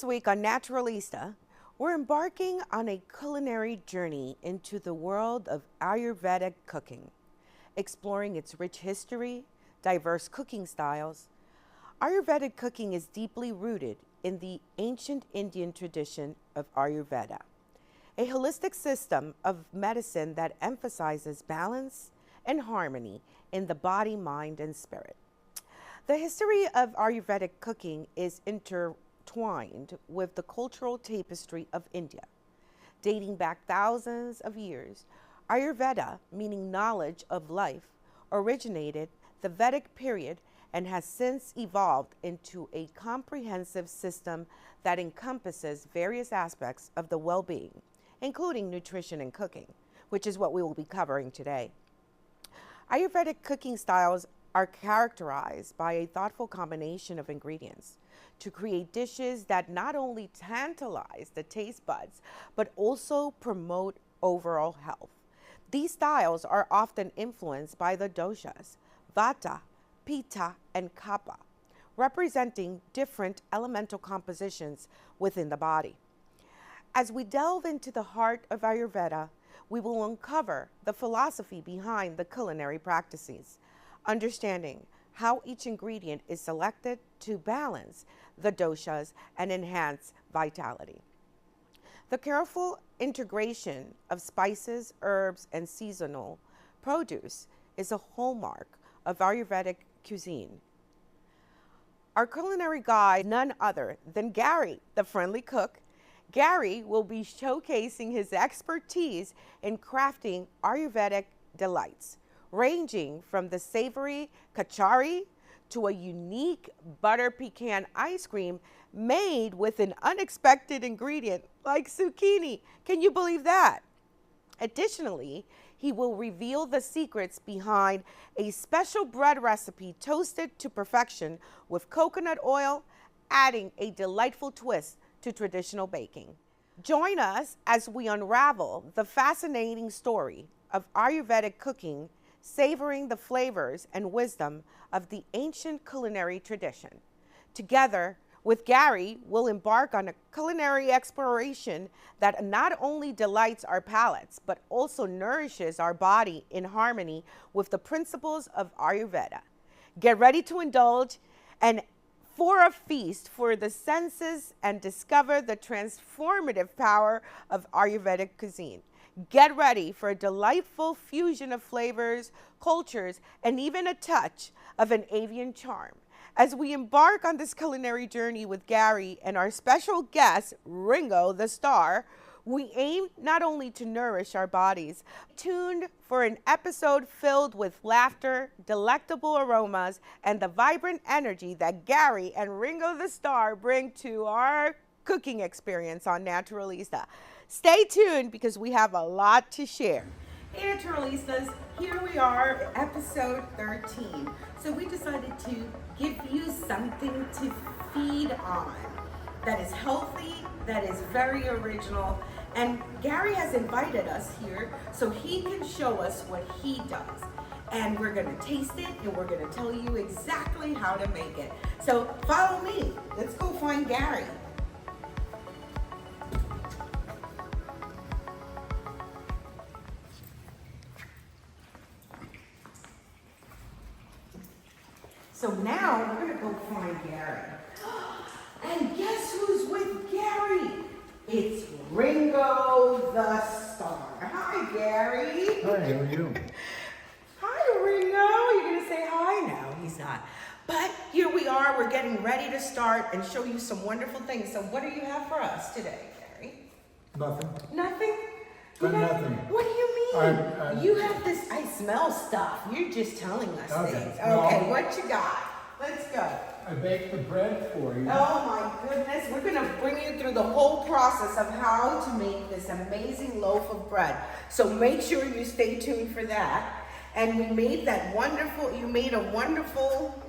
This week on Naturalista, we're embarking on a culinary journey into the world of Ayurvedic cooking, exploring its rich history, diverse cooking styles. Ayurvedic cooking is deeply rooted in the ancient Indian tradition of Ayurveda, a holistic system of medicine that emphasizes balance and harmony in the body, mind, and spirit. The history of Ayurvedic cooking is intertwined with the cultural tapestry of India. Dating back thousands of years, Ayurveda, meaning knowledge of life, originated the Vedic period and has since evolved into a comprehensive system that encompasses various aspects of the well-being, including nutrition and cooking, which is what we will be covering today. Ayurvedic cooking styles are characterized by a thoughtful combination of ingredients to create dishes that not only tantalize the taste buds, but also promote overall health. These styles are often influenced by the doshas, Vata, Pitta, and Kapha, representing different elemental compositions within the body. As we delve into the heart of Ayurveda, we will uncover the philosophy behind the culinary practices, understanding how each ingredient is selected to balance the doshas and enhance vitality. The careful integration of spices, herbs, and seasonal produce is a hallmark of Ayurvedic cuisine. Our culinary guide, none other than Gary, the friendly cook. Gary will be showcasing his expertise in crafting Ayurvedic delights, ranging from the savory kachari to a unique butter pecan ice cream made with an unexpected ingredient like zucchini. Can you believe that? Additionally, he will reveal the secrets behind a special bread recipe toasted to perfection with coconut oil, adding a delightful twist to traditional baking. Join us as we unravel the fascinating story of Ayurvedic cooking, savoring the flavors and wisdom of the ancient culinary tradition. Together with Gary, we'll embark on a culinary exploration that not only delights our palates, but also nourishes our body in harmony with the principles of Ayurveda. Get ready to indulge and for a feast for the senses and discover the transformative power of Ayurvedic cuisine. Get ready for a delightful fusion of flavors, cultures, and even a touch of an avian charm. As we embark on this culinary journey with Gary and our special guest, Ringo the Star, we aim not only to nourish our bodies, tuned for an episode filled with laughter, delectable aromas, and the vibrant energy that Gary and Ringo the Star bring to our cooking experience on Naturalista. Stay tuned because we have a lot to share. Hey Naturalistas, here we are, episode 13. So we decided to give you something to feed on that is healthy, that is very original, and Gary has invited us here so he can show us what he does. And we're gonna taste it and we're gonna tell you exactly how to make it. So follow me, let's go find Gary. So now we're gonna go find Gary. And guess who's with Gary? It's Ringo the Star. Hi, Gary. Hi, how are you? Hi, Ringo. You're gonna say hi now? He's not. But here we are. We're getting ready to start and show you some wonderful things. So what do you have for us today, Gary? Nothing. Nothing? Nothing. What do you mean? You have this, I smell stuff. You're just telling us things. Okay, what you got? Let's go. I baked the bread for you. Oh my goodness. We're going to bring you through the whole process of how to make this amazing loaf of bread. So make sure you stay tuned for that. And we made you made a wonderful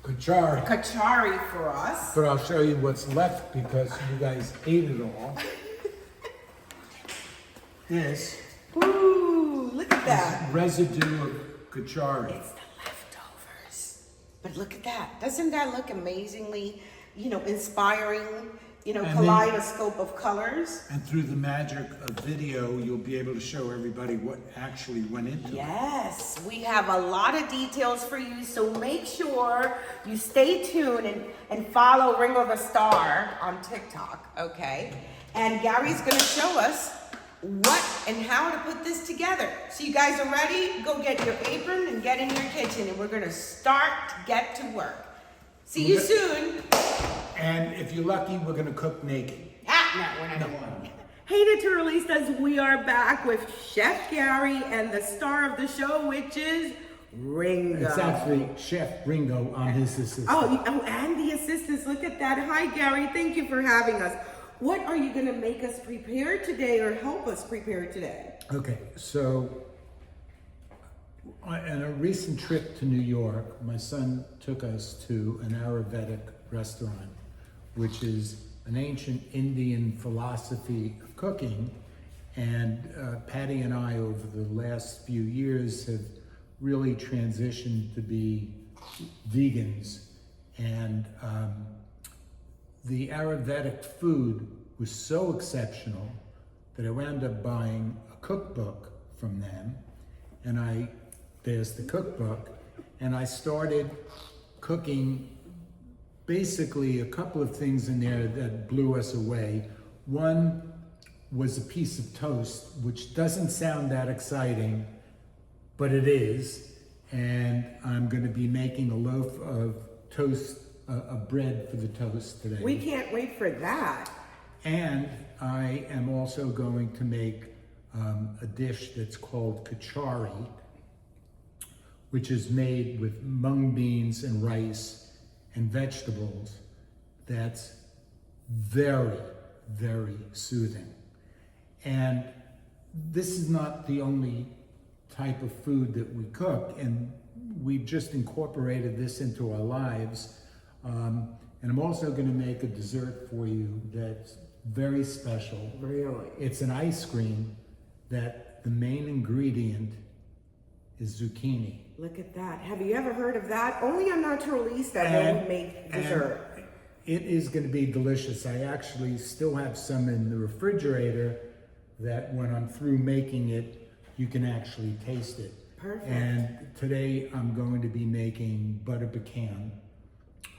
kachari for us. But I'll show you what's left because you guys ate it all. This Ooh, look at that. is residue of kachari. It's the leftovers. But look at that. Doesn't that look amazingly, inspiring And then- kaleidoscope of colors. And through the magic of video, you'll be able to show everybody what actually went into it. Yes, we have a lot of details for you, so make sure you stay tuned and follow Ringo the Star on TikTok, okay? And Gary's gonna show us what and how to put this together. So you guys are ready? Go get your apron and get in your kitchen, and we're gonna start to get to work. See you soon. And if you're lucky, we're gonna cook naked. No, we're not doing. Hey Naturalistas, we are back with Chef Gary and the star of the show, which is Ringo. It's actually Chef Ringo on his assistant. Oh, and the assistants, look at that. Hi Gary, thank you for having us. What are you gonna make us prepare today or help us prepare today? Okay, so on a recent trip to New York, my son took us to an Ayurvedic restaurant, which is an ancient Indian philosophy of cooking. And Patty and I, over the last few years, have really transitioned to be vegans. And the Ayurvedic food was so exceptional that I wound up buying a cookbook from them. And there's the cookbook, and I started cooking basically a couple of things in there that blew us away. One was a piece of toast, which doesn't sound that exciting, but it is. And I'm going to be making a loaf of toast, of bread for the toast today. We can't wait for that. And I am also going to make a dish that's called kachari, which is made with mung beans and rice and vegetables. That's very, very soothing. And this is not the only type of food that we cook, and we've just incorporated this into our lives. And I'm also going to make a dessert for you that's very special. Really? It's an ice cream that the main ingredient is zucchini. Look at that. Have you ever heard of that? Only on Naturalista they make dessert. It is going to be delicious. I actually still have some in the refrigerator that when I'm through making it, you can actually taste it. Perfect. And today I'm going to be making butter pecan,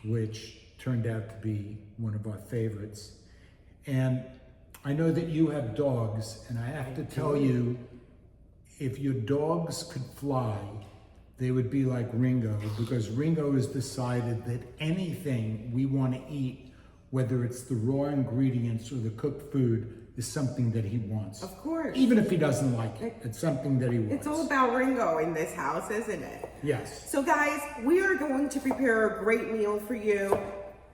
which turned out to be one of our favorites. And I know that you have dogs, and I have to tell you, if your dogs could fly, they would be like Ringo, because Ringo has decided that anything we want to eat, whether it's the raw ingredients or the cooked food, is something that he wants. Of course. Even if he doesn't like it, it's something that he wants. It's all about Ringo in this house, isn't it? Yes. So guys, we are going to prepare a great meal for you.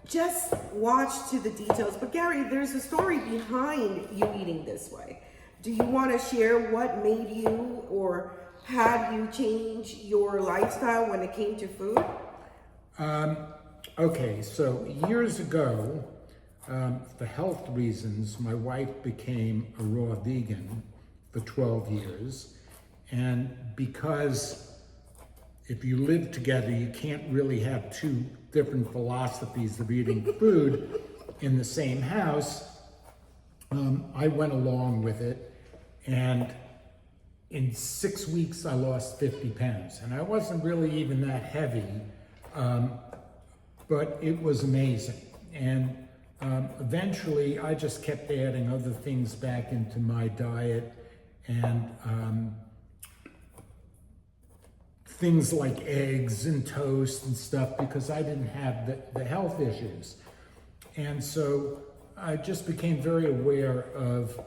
Just watch to the details. But Gary, there's a story behind you eating this way. Do you want to share what made you or had you change your lifestyle when it came to food? Okay, so years ago, for health reasons, my wife became a raw vegan for 12 years. And because if you live together, you can't really have two different philosophies of eating food in the same house, I went along with it. And in 6 weeks, I lost 50 pounds. And I wasn't really even that heavy, but it was amazing. And eventually, I just kept adding other things back into my diet, and things like eggs and toast and stuff, because I didn't have the health issues. And so I just became very aware of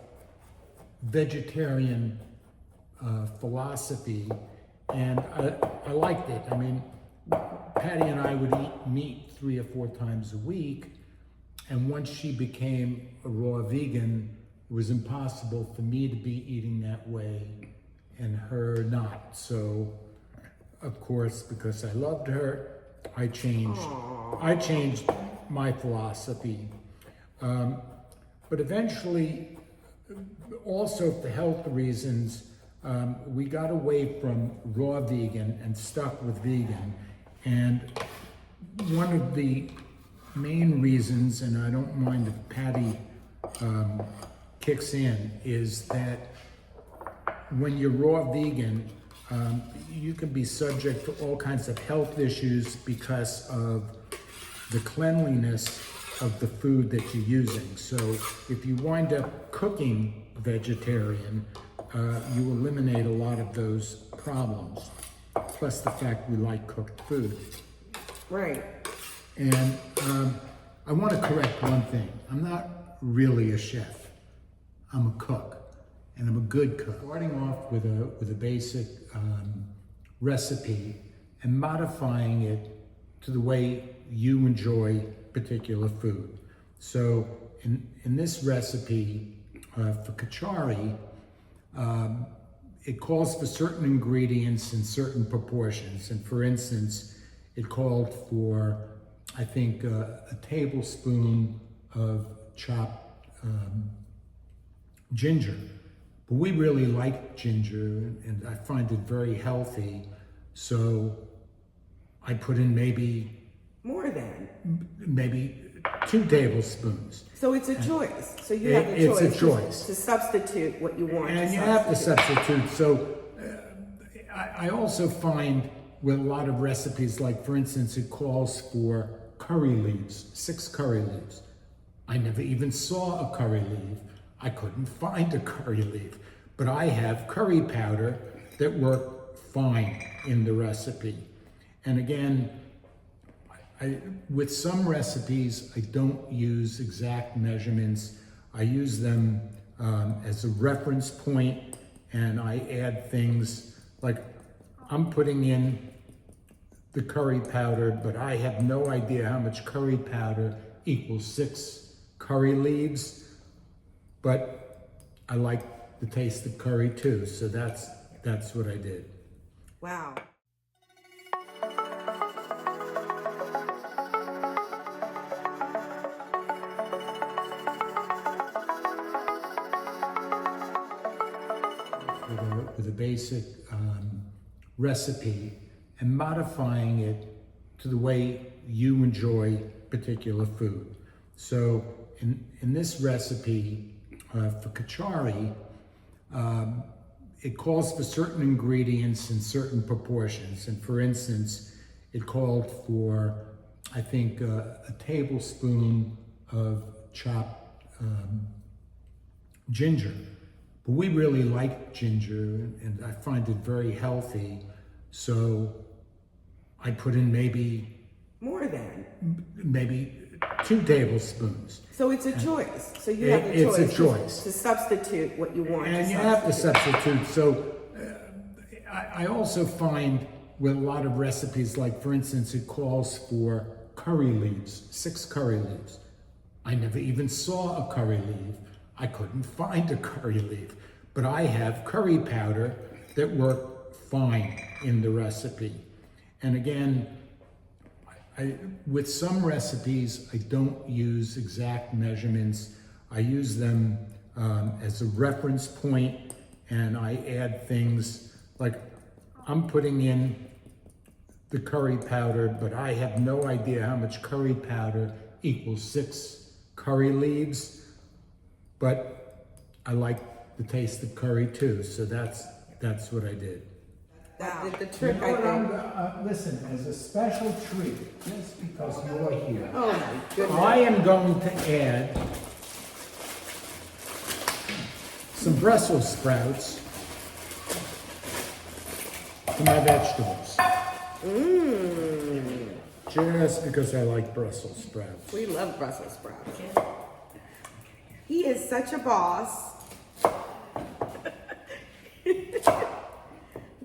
vegetarian philosophy, and I liked it. I mean, Patty and I would eat meat 3 or 4 times a week, and once she became a raw vegan, it was impossible for me to be eating that way and her not. So, of course, because I loved her, I changed my philosophy. But eventually, also for health reasons, we got away from raw vegan and stuck with vegan. And one of the main reasons, and I don't mind if Patty kicks in, is that when you're raw vegan, you can be subject to all kinds of health issues because of the cleanliness of the food that you're using. So if you wind up cooking vegetarian, you eliminate a lot of those problems. Plus the fact we like cooked food. Right. And I want to correct one thing. I'm not really a chef. I'm a cook, and I'm a good cook. Starting off with a basic recipe and modifying it to the way you enjoy particular food. So in this recipe for kachari, it calls for certain ingredients in certain proportions. And for instance, it called for, I think, a tablespoon of chopped ginger. But we really like ginger, and I find it very healthy. So I put in maybe 2 tablespoons. So it's a choice. So you have the choice. It's a choice to substitute what you want. And you have to substitute. So I also find with a lot of recipes, like for instance, it calls for curry leaves, 6 curry leaves. I never even saw a curry leaf. I couldn't find a curry leaf, but I have curry powder that worked fine in the recipe. And again, with some recipes, I don't use exact measurements. I use them as a reference point, and I add things like I'm putting in the curry powder, but I have no idea how much curry powder equals 6 curry leaves, but I like the taste of curry too, so that's what I did. Wow. With a basic recipe and modifying it to the way you enjoy particular food. So in this recipe for kachari, it calls for certain ingredients in certain proportions. And for instance, it called for, I think, a tablespoon of chopped ginger. But we really like ginger, and I find it very healthy. So I put in maybe 2 tablespoons. So it's a choice. So you have the choice. It's a choice to substitute what you want. And you have to substitute. So I also find with a lot of recipes, like for instance, it calls for curry leaves, 6 curry leaves. I never even saw a curry leaf. I couldn't find a curry leaf, but I have curry powder that worked fine in the recipe. And again, with some recipes, I don't use exact measurements. I use them as a reference point, and I add things like I'm putting in the curry powder, but I have no idea how much curry powder equals 6 curry leaves, but I like the taste of curry too, so that's what I did. That did the trick, I think. Listen, as a special treat, just because you're here, Oh my goodness. I am going to add some Brussels sprouts to my vegetables. Mmm. Just because I like Brussels sprouts. We love Brussels sprouts. He is such a boss.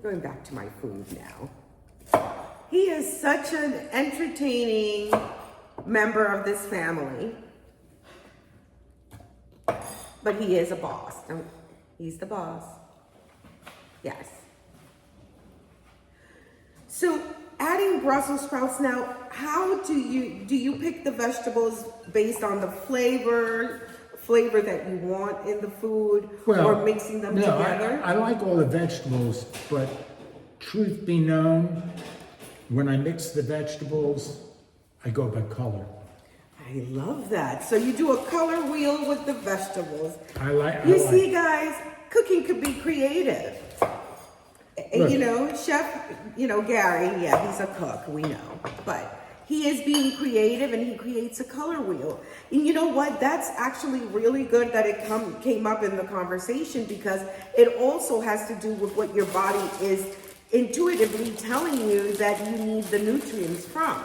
Going back to my food now. He is such an entertaining member of this family. But he is a boss. He's the boss. Yes. So adding Brussels sprouts now, how do you pick the vegetables based on the flavor that you want in the food, or mixing them together? I like all the vegetables, but truth be known, when I mix the vegetables, I go by color. I love that. So you do a color wheel with the vegetables. You see, guys, cooking could be creative. Look. You know, Chef, Gary, yeah, he's a cook, we know. But he is being creative and he creates a color wheel. And you know what? That's actually really good that it came up in the conversation, because it also has to do with what your body is intuitively telling you that you need the nutrients from.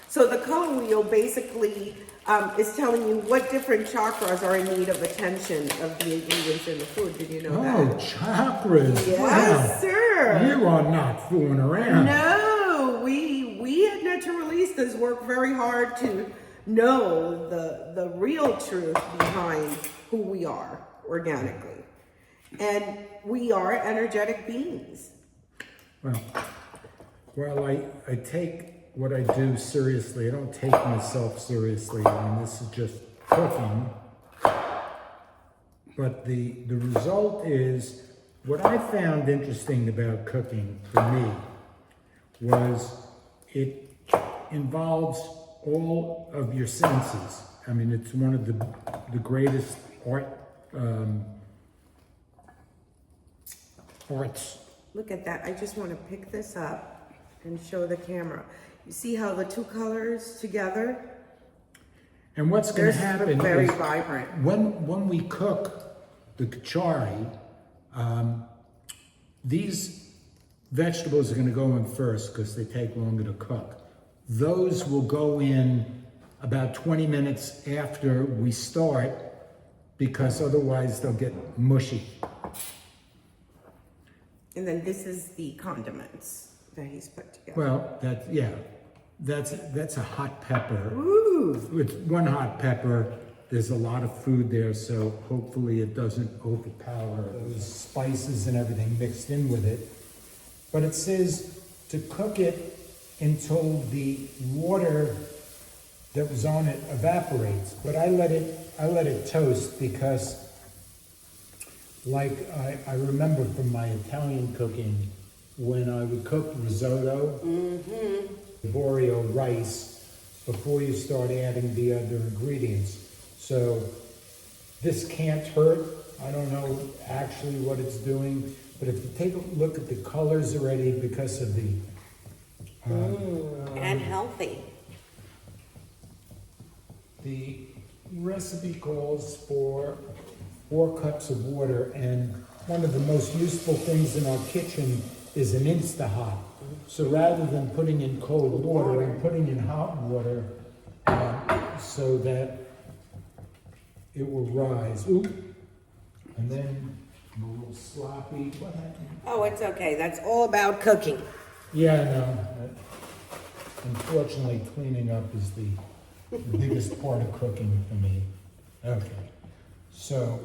So the color wheel basically is telling you what different chakras are in need of attention of the ingredients in the food. Did you know that? Oh, chakras. Yes, wow. sir. You are not fooling around. No, we at Naturalistas work very hard to know the real truth behind who we are organically. And we are energetic beings. Well, I take what I do seriously. I don't take myself seriously. I mean, this is just cooking. But the result is, what I found interesting about cooking for me was it involves all of your senses. I mean, it's one of the greatest arts. Look at that. I just want to pick this up and show the camera. You see how the two colors together? And what's going to happen very is vibrant. when we cook the kachari, these vegetables are going to go in first because they take longer to cook. Those will go in about 20 minutes after we start, because otherwise they'll get mushy. And then this is the condiments that he's put together. Well, that's a hot pepper. Ooh. With one hot pepper, there's a lot of food there, so hopefully it doesn't overpower those spices and everything mixed in with it. But it says to cook it until the water that was on it evaporates. But I let it toast because, like I remember from my Italian cooking, when I would cook risotto, Borio rice, before you start adding the other ingredients. So this can't hurt. I don't know actually what it's doing, but if you take a look at the colors already, because of the and healthy. The recipe calls for 4 cups of water, and one of the most useful things in our kitchen is an Insta-Hot. So rather than putting in cold water, I'm putting in hot water so that it will rise. Oop. And then I'm a little sloppy. What happened? Oh, it's okay. That's all about cooking. Yeah, I know. Unfortunately, cleaning up is the biggest part of cooking for me. Okay. So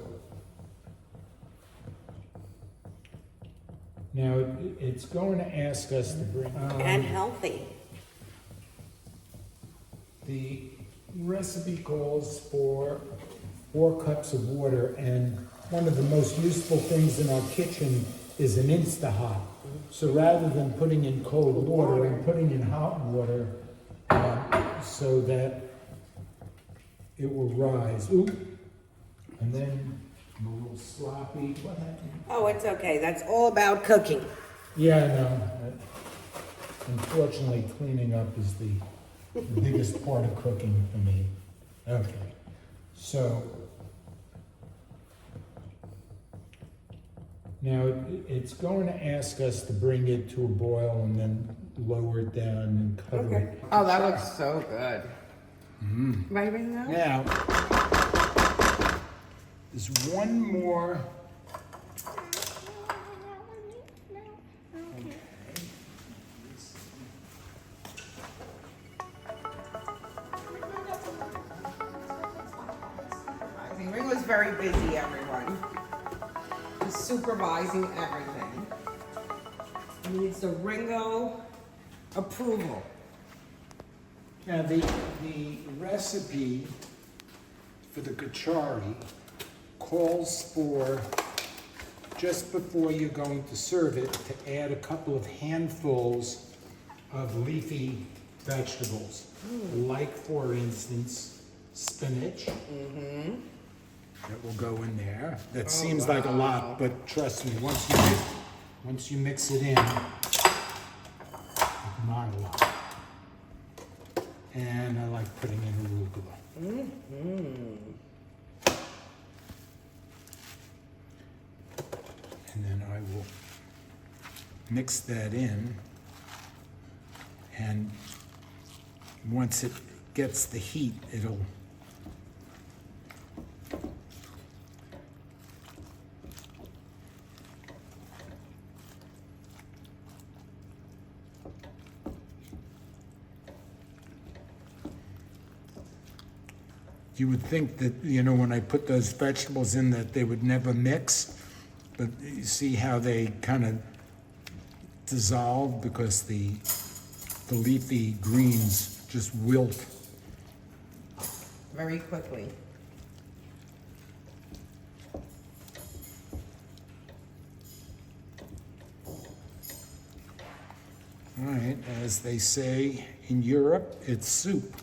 now it's going to ask us to bring and healthy. The recipe calls for 4 cups of water, and one of the most useful things in our kitchen is an Insta-Hot. So rather than putting in cold water, I'm putting in hot water so that it will rise. Oop. And then I'm a little sloppy. What happened? Oh, it's okay. That's all about cooking. Yeah, I know. Unfortunately, cleaning up is the biggest part of cooking for me. Okay. So now it's going to ask us to bring it to a boil and then lower it down and cover it. Oh, that looks so good. Right now? Now, there's one more. Ringo's very busy, everyone. He's supervising everything. He needs the Ringo approval. Now, the recipe for the kachari calls for, just before you're going to serve it, to add a couple of handfuls of leafy vegetables. Like, for instance, spinach. That will go in there. That seems like a lot, but trust me, once you mix it in, it's not a lot. And I like putting in arugula. And then I will mix that in, and once it gets the heat, it'll you would think that, you know, when I put those vegetables in that they would never mix, but you see how they kind of dissolve because the leafy greens just wilt. Very quickly. All right, as they say in Europe, it's soup.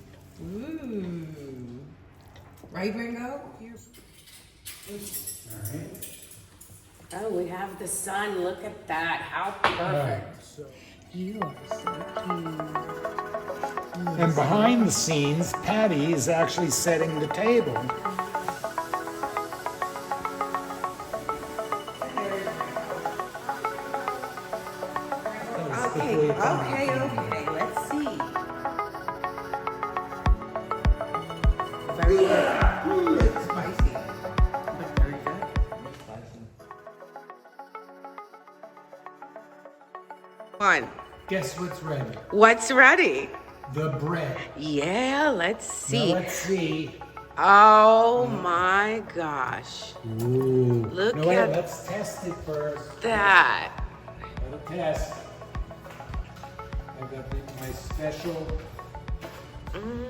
Ooh. Right, Ringo? All right. Oh, we have the sun. Look at that. How perfect. So, You are so cute. and behind the scenes, Patty is actually setting the table. Okay. Let's see. Very good. It's spicy, but very good. One. Guess what's ready? What's ready? The bread. Yeah, let's see. Now let's see. Oh my gosh. Ooh. Look No, wait, at let's test it first. that. Let it test. I've got my special. Mm.